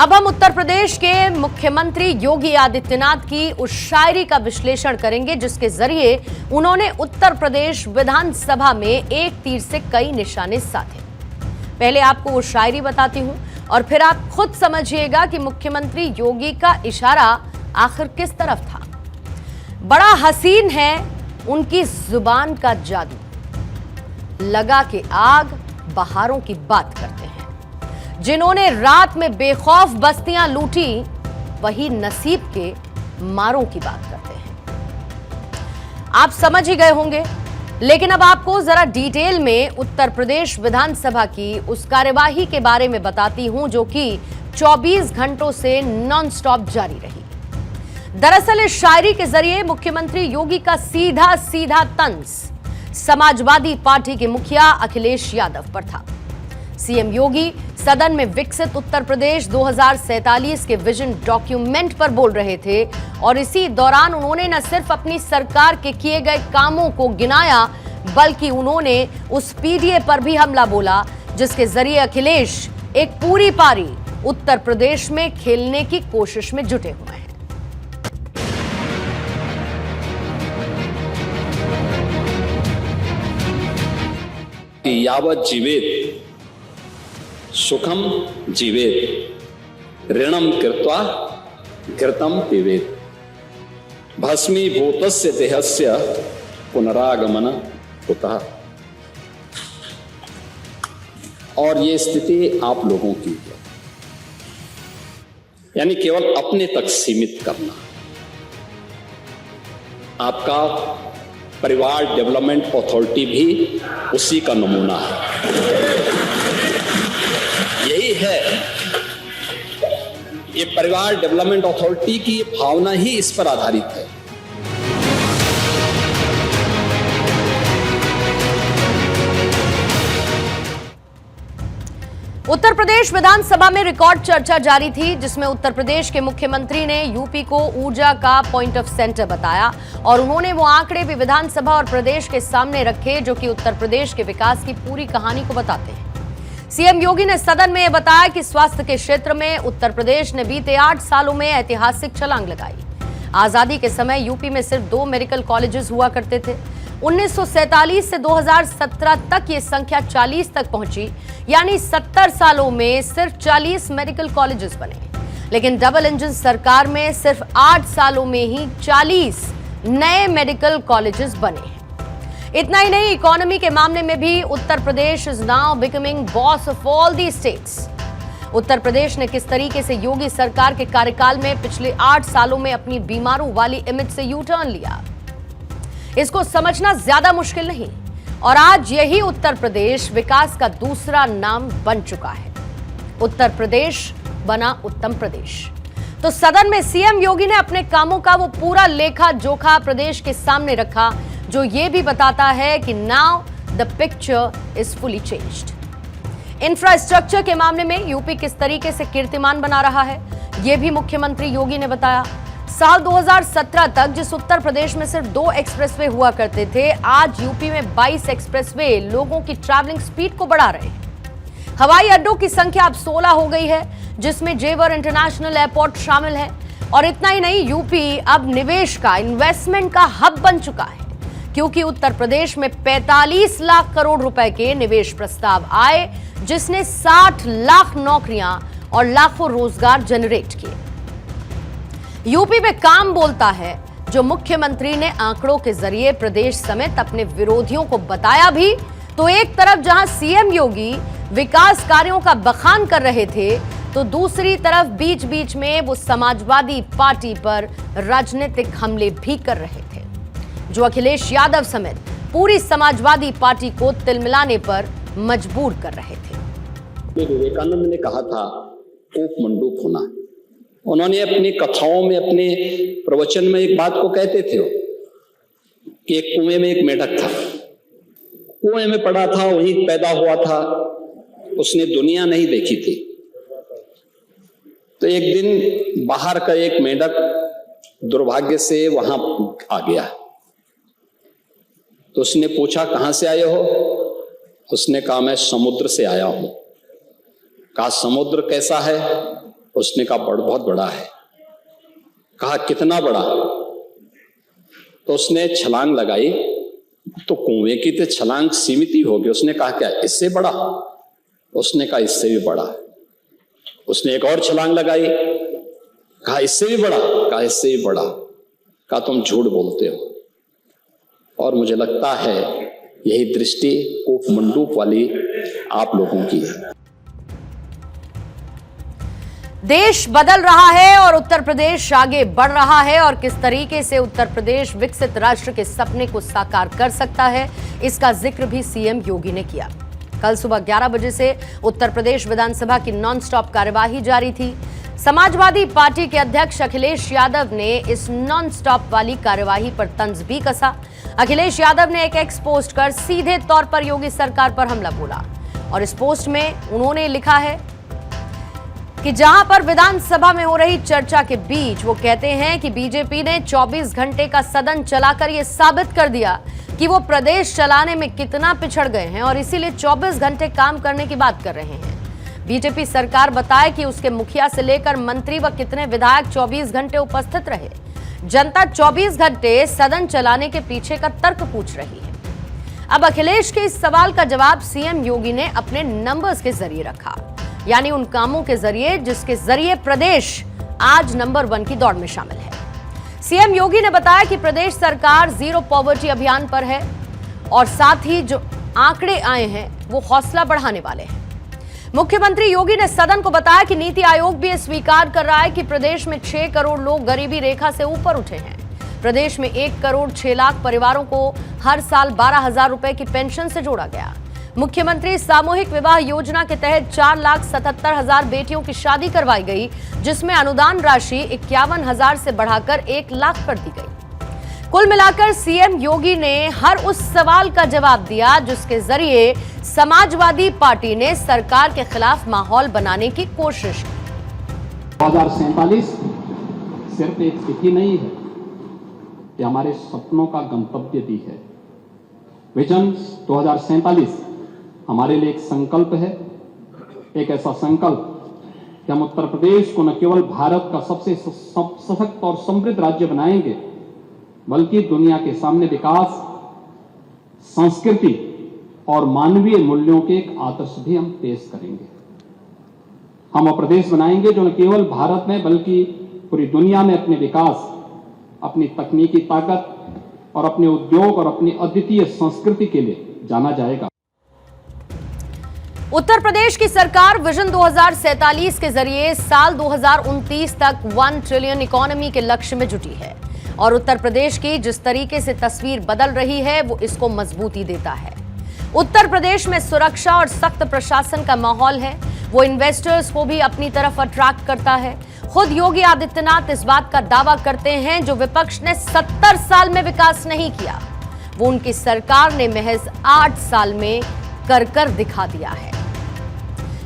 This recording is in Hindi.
अब हम उत्तर प्रदेश के मुख्यमंत्री योगी आदित्यनाथ की उस शायरी का विश्लेषण करेंगे जिसके जरिए उन्होंने उत्तर प्रदेश विधानसभा में एक तीर से कई निशाने साधे। पहले आपको वो शायरी बताती हूं और फिर आप खुद समझिएगा कि मुख्यमंत्री योगी का इशारा आखिर किस तरफ था। बड़ा हसीन है उनकी जुबान का जादू, लगा के आग बहारों की बात करते हैं। जिन्होंने रात में बेखौफ बस्तियां लूटी वही नसीब के मारों की बात करते हैं। आप समझ ही गए होंगे, लेकिन अब आपको जरा डिटेल में उत्तर प्रदेश विधानसभा की उस कार्यवाही के बारे में बताती हूं जो कि 24 घंटों से नॉनस्टॉप जारी रही। दरअसल इस शायरी के जरिए मुख्यमंत्री योगी का सीधा सीधा तंज समाजवादी पार्टी के मुखिया अखिलेश यादव पर था। सीएम योगी सदन में विकसित उत्तर प्रदेश 2047 के विजन डॉक्यूमेंट पर बोल रहे थे और इसी दौरान उन्होंने न सिर्फ अपनी सरकार के किए गए कामों को गिनाया बल्कि उन्होंने उस पीडीए पर भी हमला बोला जिसके जरिए अखिलेश एक पूरी पारी उत्तर प्रदेश में खेलने की कोशिश में जुटे हुए हैं। यावत् जीवेत् सुखम जीवेत् ऋणम कृत्वा घृतम पिबेत् भस्मीभूतस्य देहस्य पुनरागमन कुतः। और ये स्थिति आप लोगों की है, यानी केवल अपने तक सीमित करना। आपका परिवार डेवलपमेंट अथॉरिटी भी उसी का नमूना है। यही है, ये परिवार डेवलपमेंट अथॉरिटी की भावना ही इस पर आधारित है। उत्तर प्रदेश विधानसभा में रिकॉर्ड चर्चा जारी थी जिसमें उत्तर प्रदेश के मुख्यमंत्री ने यूपी को ऊर्जा का पॉइंट ऑफ सेंटर बताया और उन्होंने वो आंकड़े भी विधानसभा और प्रदेश के सामने रखे जो कि उत्तर प्रदेश के विकास की पूरी कहानी को बताते हैं। सीएम योगी ने सदन में यह बताया कि स्वास्थ्य के क्षेत्र में उत्तर प्रदेश ने बीते 8 सालों में ऐतिहासिक छलांग लगाई। आजादी के समय यूपी में सिर्फ 2 मेडिकल कॉलेजेस हुआ करते थे। 1947 से 2017 तक ये संख्या 40 तक पहुंची, यानी 70 सालों में सिर्फ 40 मेडिकल कॉलेजेस बने। लेकिन डबल इंजन सरकार में सिर्फ 8 सालों में ही 40 नए मेडिकल कॉलेजेस बने हैं। इतना ही नहीं, इकोनॉमी के मामले में भी Uttar Pradesh is now becoming boss of all the states. Uttar Pradesh ने किस तरीके से योगी सरकार के कार्यकाल में पिछले 8 सालों में अपनी बीमारों वाली इमेज से यू टर्न लिया, इसको समझना ज्यादा मुश्किल नहीं। और आज यही उत्तर प्रदेश विकास का दूसरा नाम बन चुका है। उत्तर प्रदेश बना उत्तम प्रदेश। तो सदन में सीएम योगी ने अपने कामों का वो पूरा लेखा जोखा प्रदेश के सामने रखा जो ये भी बताता है कि now the picture is fully changed. Infrastructure के मामले में यूपी किस तरीके से कीर्तिमान बना रहा है ये भी मुख्यमंत्री योगी ने बताया। साल 2017 तक जिस उत्तर प्रदेश में सिर्फ 2 एक्सप्रेसवे हुआ करते थे, आज यूपी में 22 एक्सप्रेसवे लोगों की ट्रैवलिंग स्पीड को बढ़ा रहे हैं। हवाई अड्डों की संख्या अब 16 हो गई है जिसमें जेवर इंटरनेशनल एयरपोर्ट शामिल है। और इतना ही नहीं, यूपी अब निवेश का, इन्वेस्टमेंट का हब बन चुका है क्योंकि उत्तर प्रदेश में 45 लाख करोड़ रुपए के निवेश प्रस्ताव आए जिसने 60 लाख नौकरियां और लाखों रोजगार जनरेट किए। यूपी में काम बोलता है जो मुख्यमंत्री ने आंकड़ों के जरिए प्रदेश समेत अपने विरोधियों को बताया भी। तो एक तरफ जहां सीएम योगी विकास कार्यों का बखान कर रहे थे तो दूसरी तरफ बीच बीच में वो समाजवादी पार्टी पर राजनीतिक हमले भी कर रहे थे जो अखिलेश यादव समेत पूरी समाजवादी पार्टी को तिलमिलाने पर मजबूर कर रहे थे। विवेकानंद ने कहा था कोप मंडूक होना। उन्होंने अपनी कथाओं में, अपने प्रवचन में एक बात को कहते थे कि एक कुएं में एक मेढक था, कुएं में पड़ा था, वहीं पैदा हुआ था, उसने दुनिया नहीं देखी थी। तो एक दिन बाहर का एक मेढक दुर्भाग्य से वहां आ गया। तो उसने पूछा कहां से आए हो? उसने कहा मैं समुद्र से आया हूं। कहा समुद्र कैसा है? उसने कहा बहुत बड़ा है। कहा कितना बड़ा? तो उसने छलांग लगाई, तो कुएं की तो छलांग सीमित ही होगी। उसने कहा क्या इससे बड़ा? उसने कहा इससे भी बड़ा। उसने एक और छलांग लगाई, कहा इससे भी बड़ा? कहा इससे भी बड़ा। कहा तुम झूठ बोलते हो। और मुझे लगता है यही दृष्टि कूप मंडूक वाली आप लोगों की है। देश बदल रहा है और उत्तर प्रदेश आगे बढ़ रहा है, और किस तरीके से उत्तर प्रदेश विकसित राष्ट्र के सपने को साकार कर सकता है, इसका जिक्र भी सीएम योगी ने किया। कल सुबह 11 बजे से उत्तर प्रदेश विधानसभा की नॉन स्टॉप कार्यवाही जारी थी। समाजवादी पार्टी के अध्यक्ष अखिलेश यादव ने इस नॉन स्टॉप वाली कार्यवाही पर तंज भी कसा। अखिलेश यादव ने एक एक्स पोस्ट कर सीधे तौर पर योगी सरकार पर हमला बोला, और इस पोस्ट में उन्होंने लिखा है कि जहां पर विधानसभा में हो रही चर्चा के बीच वो कहते हैं कि बीजेपी ने 24 घंटे का सदन चलाकर ये साबित कर दिया कि वो प्रदेश चलाने में कितना पिछड़ गए हैं, और इसीलिए 24 घंटे काम करने की बात कर रहे हैं। बीजेपी सरकार बताए कि उसके मुखिया से लेकर मंत्री व कितने विधायक 24 घंटे उपस्थित रहे। जनता 24 घंटे सदन चलाने के पीछे का तर्क पूछ रही है। अब अखिलेश के इस सवाल का जवाब सीएम योगी ने अपने नंबर्स के जरिए रखा, यानी उन कामों के जरिए जिसके जरिए प्रदेश आज नंबर 1 की दौड़ में शामिल है। सीएम योगी ने बताया कि प्रदेश सरकार जीरो पॉवर्टी अभियान पर है, और साथ ही जो आंकड़े आए हैं वो हौसला बढ़ाने वाले हैं। मुख्यमंत्री योगी ने सदन को बताया कि नीति आयोग भी स्वीकार कर रहा है कि प्रदेश में 6 करोड़ लोग गरीबी रेखा से ऊपर उठे हैं। प्रदेश में 1 करोड़ 6 लाख परिवारों को हर साल 12,000 रुपए की पेंशन से जोड़ा गया। मुख्यमंत्री सामूहिक विवाह योजना के तहत 4,77,000 बेटियों की शादी करवाई गई, जिसमें अनुदान राशि 51,000 से बढ़ाकर 1 लाख कर दी गई। कुल मिलाकर सीएम योगी ने हर उस सवाल का जवाब दिया जिसके जरिए समाजवादी पार्टी ने सरकार के खिलाफ माहौल बनाने की कोशिश की। 2047 सिर्फ एक तिथि नहीं है, ये हमारे सपनों का गंतव्य भी है। विजन 2047 हमारे लिए एक संकल्प है, एक ऐसा संकल्प कि हम उत्तर प्रदेश को न केवल भारत का सबसे सशक्त और समृद्ध राज्य बनाएंगे, बल्कि दुनिया के सामने विकास, संस्कृति और मानवीय मूल्यों के एक आदर्श भी हम पेश करेंगे। हम वो प्रदेश बनाएंगे जो न केवल भारत में बल्कि पूरी दुनिया में अपने विकास, अपनी तकनीकी ताकत और अपने उद्योग और अपनी अद्वितीय संस्कृति के लिए जाना जाएगा। उत्तर प्रदेश की सरकार विजन 2047 के जरिए साल 2029 तक 1 ट्रिलियन इकोनॉमी के लक्ष्य में जुटी है, और उत्तर प्रदेश की जिस तरीके से तस्वीर बदल रही है वो इसको मजबूती देता है। उत्तर प्रदेश में सुरक्षा और सख्त प्रशासन का माहौल है, वो इन्वेस्टर्स को भी अपनी तरफ अट्रैक्ट करता है। खुद योगी आदित्यनाथ इस बात का दावा करते हैं जो विपक्ष ने 70 साल में विकास नहीं किया, वो उनकी सरकार ने महज 8 साल में कर दिखा दिया है।